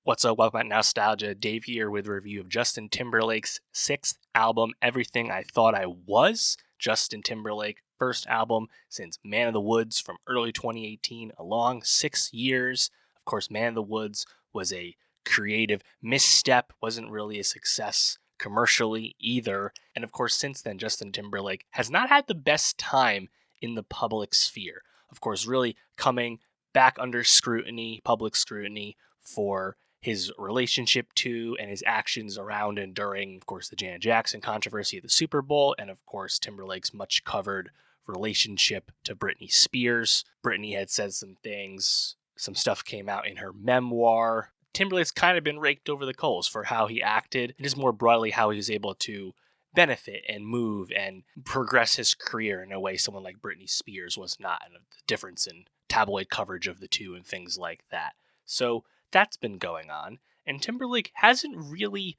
What's up? Welcome to Nowstalgia. Dave here with a review of Justin Timberlake's sixth album, Everything I Thought I Was. Justin Timberlake, first album since Man of the Woods from early 2018, a long 6 years. Of course, Man of the Woods was a creative misstep, wasn't really a success commercially either. And of course, since then, Justin Timberlake has not had the best time in the public sphere. Of course, really coming back under scrutiny, public scrutiny, for his relationship to and his actions around and during, of course, the Janet Jackson controversy at the Super Bowl, and of course, Timberlake's much covered relationship to Britney Spears. Britney had said some things, some stuff came out in her memoir. Timberlake's kind of been raked over the coals for how he acted, and just more broadly how he was able to benefit and move and progress his career in a way someone like Britney Spears was not, and the difference in tabloid coverage of the two and things like that. So that's been going on, and Timberlake hasn't really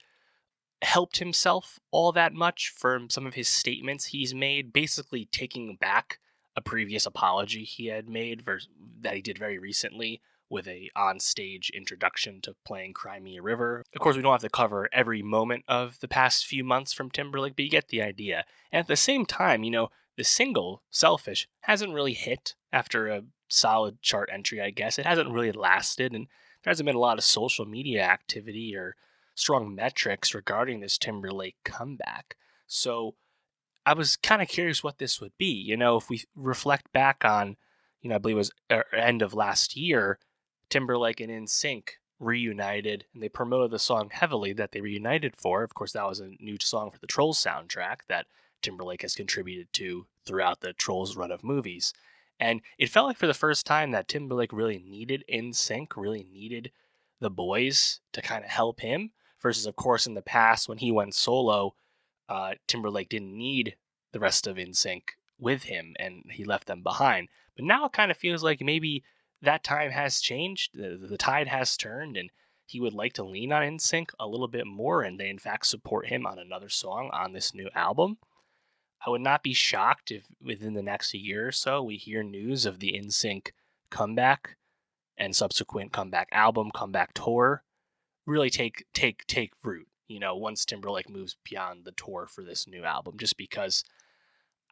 helped himself all that much from some of his statements he's made, basically taking back a previous apology he had made that he did very recently with a on-stage introduction to playing Cry Me a River. Of course, we don't have to cover every moment of the past few months from Timberlake, but you get the idea. And at the same time, the single, Selfish, hasn't really hit after a solid chart entry, I guess. It hasn't really lasted, and there hasn't been a lot of social media activity or strong metrics regarding this Timberlake comeback. So I was kind of curious what this would be. If we reflect back on, I believe it was end of last year, Timberlake and NSYNC reunited, and they promoted the song heavily that they reunited for. Of course, that was a new song for the Trolls soundtrack that Timberlake has contributed to throughout the Trolls run of movies. And it felt like for the first time that Timberlake really needed NSYNC, really needed the boys to kind of help him, versus, of course, in the past when he went solo, Timberlake didn't need the rest of NSYNC with him and he left them behind. But now it kind of feels like maybe that time has changed, the tide has turned, and he would like to lean on NSYNC a little bit more, and they in fact support him on another song on this new album. I would not be shocked if within the next year or so we hear news of the NSYNC comeback and subsequent comeback album, comeback tour, really take root, once Timberlake moves beyond the tour for this new album, just because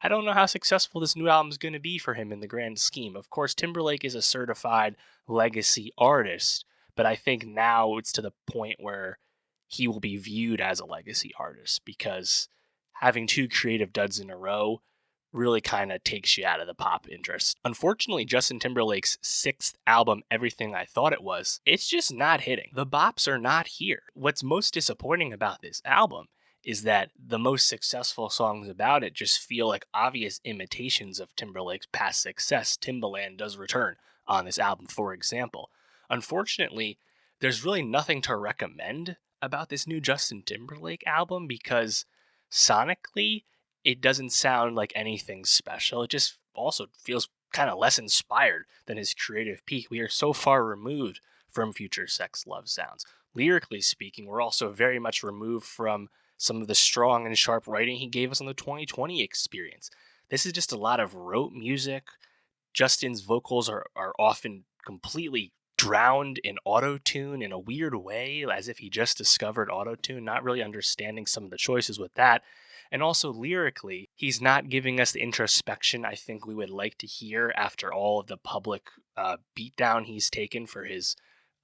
I don't know how successful this new album is going to be for him in the grand scheme. Of course, Timberlake is a certified legacy artist, but I think now it's to the point where he will be viewed as a legacy artist, because having two creative duds in a row really kind of takes you out of the pop interest. Unfortunately, Justin Timberlake's sixth album, Everything I Thought It Was, it's just not hitting. The bops are not here. What's most disappointing about this album is that the most successful songs about it just feel like obvious imitations of Timberlake's past success. Timbaland does return on this album, for example. Unfortunately, there's really nothing to recommend about this new Justin Timberlake album, because sonically, it doesn't sound like anything special. It just also feels kind of less inspired than his creative peak. We are so far removed from Future Sex Love Sounds. Lyrically speaking, we're also very much removed from some of the strong and sharp writing he gave us on the 2020 Experience. This is just a lot of rote music. Justin's vocals are often completely drowned in auto-tune in a weird way, as if he just discovered auto-tune, not really understanding some of the choices with that. And also lyrically, he's not giving us the introspection I think we would like to hear after all of the public beatdown he's taken for his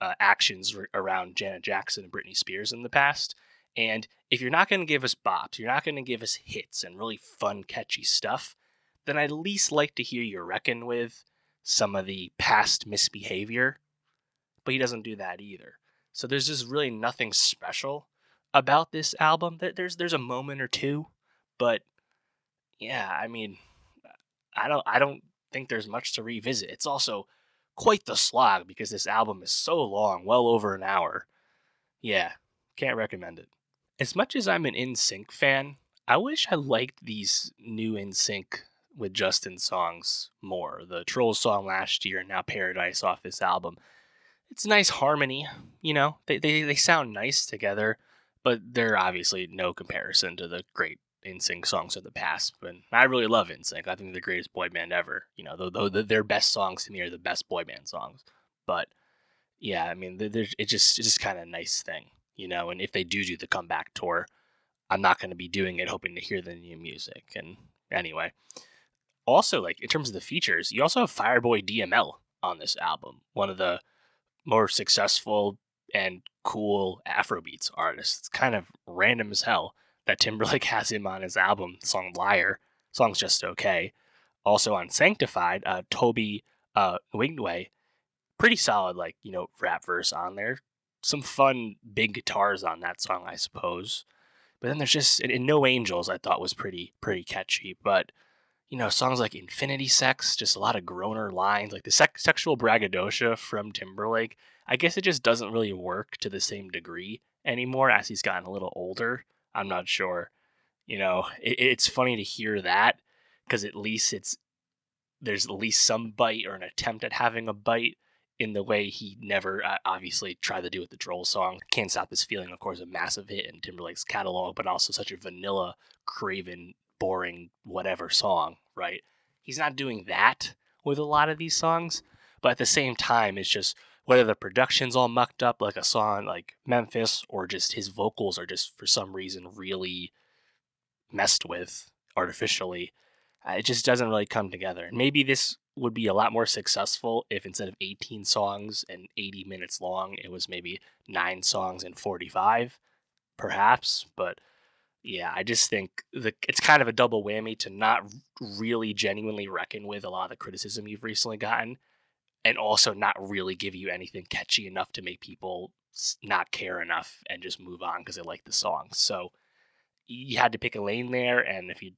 actions around Janet Jackson and Britney Spears in the past. And if you're not going to give us bops, you're not going to give us hits and really fun, catchy stuff, then I'd at least like to hear you reckon with some of the past misbehavior. But he doesn't do that either. So there's just really nothing special about this album. There's a moment or two, but yeah, I mean, I don't think there's much to revisit. It's also quite the slog because this album is so long, well over an hour. Yeah, can't recommend it. As much as I'm an NSYNC fan, I wish I liked these new NSYNC with Justin songs more. The Trolls song last year and now Paradise off this album. It's nice harmony, they sound nice together, but they're obviously no comparison to the great NSYNC songs of the past. But I really love NSYNC. I think they're the greatest boy band ever. Though their best songs to me are the best boy band songs. But Yeah, I mean, it's just kind of a nice thing, you know. And if they do the comeback tour, I'm not going to be doing it hoping to hear the new music. And anyway, also like in terms of the features, you also have Fireboy DML on this album, one of the more successful and cool Afrobeats artists. It's kind of random as hell that Timberlake has him on his album. The song Liar, song's just okay. Also on Sanctified, Toby Wingway, pretty solid, like, you know, rap verse on there. Some fun big guitars on that song, I suppose. But then there's just in No Angels, I thought was pretty catchy. But you know, songs like Infinity Sex, just a lot of groaner lines, like the sexual braggadocio from Timberlake. I guess it just doesn't really work to the same degree anymore as he's gotten a little older. I'm not sure. You know, it's funny to hear that because at least there's at least some bite or an attempt at having a bite in the way he never obviously tried to do with the Droll song. Can't Stop This Feeling, of course, a massive hit in Timberlake's catalog, but also such a vanilla, craven, boring, whatever song, right? He's not doing that with a lot of these songs, but at the same time, it's just whether the production's all mucked up like a song like Memphis or just his vocals are just for some reason really messed with artificially, it just doesn't really come together. And maybe this would be a lot more successful if instead of 18 songs and 80 minutes long, it was maybe 9 songs and 45, perhaps. But yeah, I just think it's kind of a double whammy to not really genuinely reckon with a lot of the criticism you've recently gotten, and also not really give you anything catchy enough to make people not care enough and just move on because they like the song. So you had to pick a lane there, and if you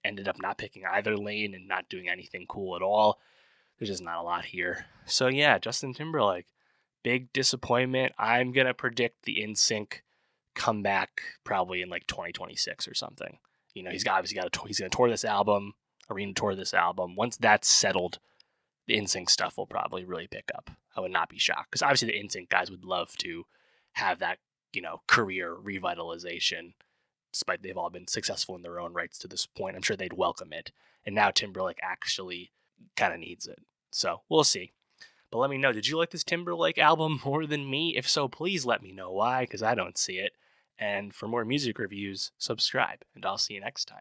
ended up not picking either lane and not doing anything cool at all, there's just not a lot here. So yeah, Justin Timberlake, big disappointment. I'm gonna predict the NSYNC comeback probably in like 2026 or something. You know, he's gonna tour this album, arena tour this album. Once that's settled, the NSYNC stuff will probably really pick up. I would not be shocked because obviously the NSYNC guys would love to have that, you know, career revitalization. Despite they've all been successful in their own rights to this point, I'm sure they'd welcome it. And now Timberlake actually kind of needs it. So we'll see. But let me know, did you like this Timberlake album more than me? If so, please let me know why, because I don't see it. And for more music reviews, subscribe, and I'll see you next time.